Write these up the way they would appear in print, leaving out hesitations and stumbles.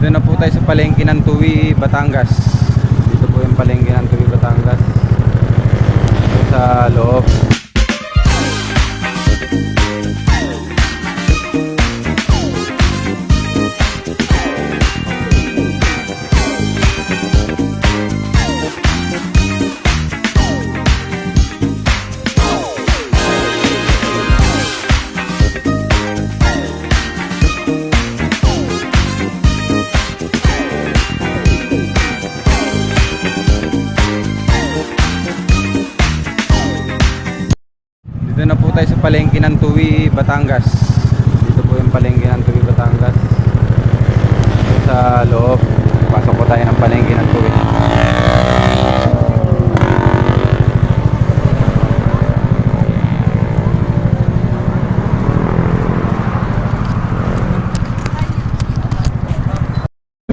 Dito na po tayo sa palengke ng Tuwi, Batangas. Dito po yung palengke ng Tuwi, Batangas. Dito sa loob. Dito na po tayo sa palengke ng Tuwi, Batangas. Dito po yung palengke ng Tuwi, Batangas. Dito sa loob. Pasok po tayo ng palengke ng Tuwi.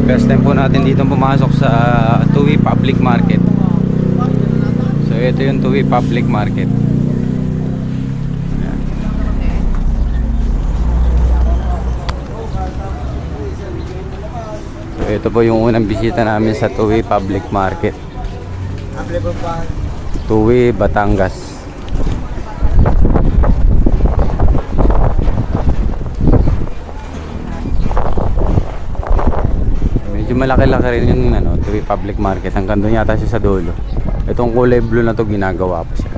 First time po natin dito pumasok sa Tuwi Public Market. So ito yung Tuwi Public Market. So ito po yung unang bisita namin sa Tuwi Public Market. Tuwi, Batangas. Medyo malaki-laki rin yung Tuwi Public Market. Hanggang doon yata siya sa dulo. Itong kulay blue na to ginagawa pa siya.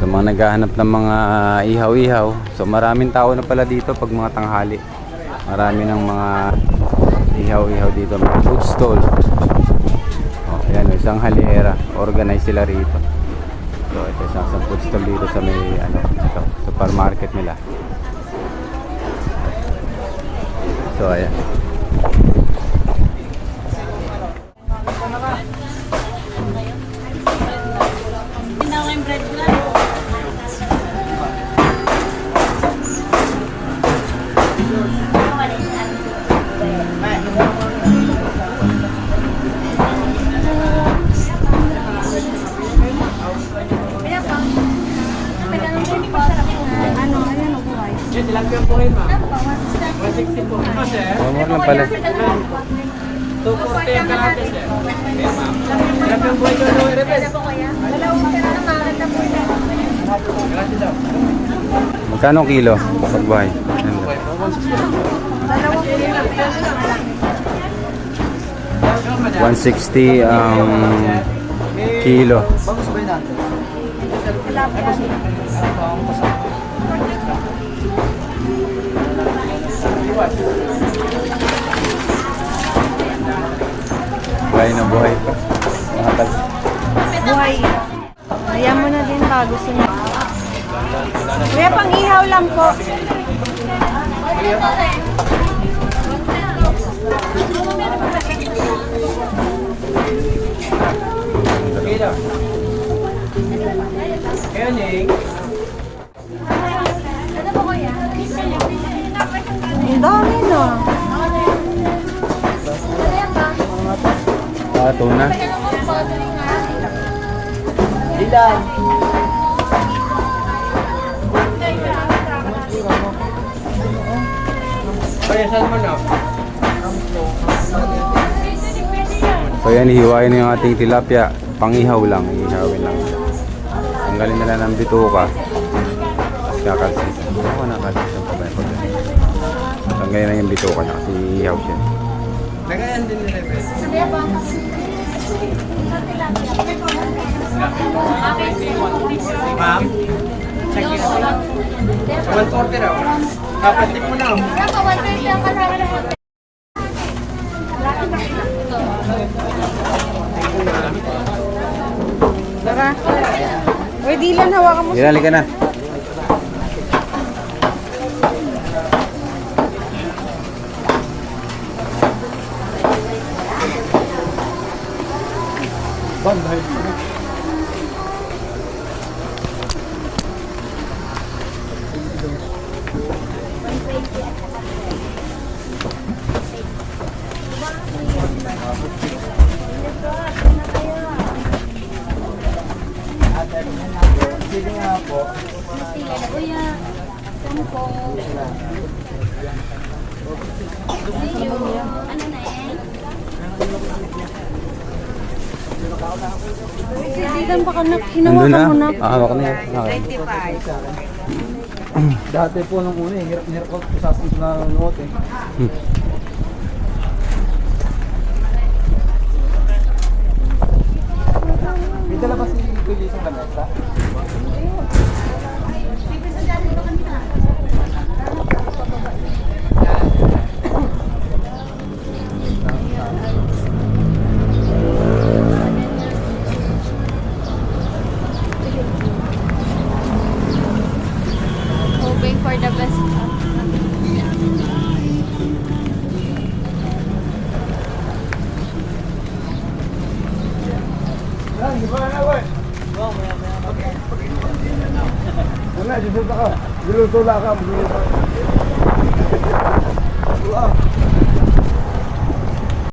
So mga naghahanap ng mga ihaw-ihaw. So maraming tao na pala dito pag mga tanghali. Marami ng mga ihaw-ihaw dito, mga food stall. Oh, ayan, isang halihera. Organize sila rito. So ito isang food stall dito sa may ito, supermarket nila. So ayan. Tilapia po rin, ma'am. 160 po. Ito, sir. Mura lang pala. 240 ang kalate, sir. Okay, ma'am. Tilapia po ito, no? Repes. Magkano kilo? Pagbahay. 160 ang kilo. Buhay na buhay pa. Buhay. Ayan mo na din pa. Gusto niya. Kuya, pang ihaw lang po. Ang dami na. Tuna. Dilan. Payasan mo na. So yan, hihiwain na yung ating tilapia. Pangihaw lang, ihawin lang. Tanggalin nila ng bituka. Tapos kakalsisan. Ako nakalsisan pa ba yung pagkain? Tanggalin na yung bituka niya kasi ihaw siya. Nagayan din nila, Repes. Ma'am, check in ako lang. 140 raw. Kapatik mo na. Tara. Uy, Dylan, hawakan mo. Ginali ka na. Banday. Sige nga po. Sige, kuya. Sampo. Ano Dilan baka Nandun hinawakan na. mo na. Hawak na yan. Okay. 25. Dati po nung una, hirap ko sa asin na nuot eh. May dala ba si Kuya isang lamesa? Hoping for the best. Wala, dito ka. Diluto lang ka.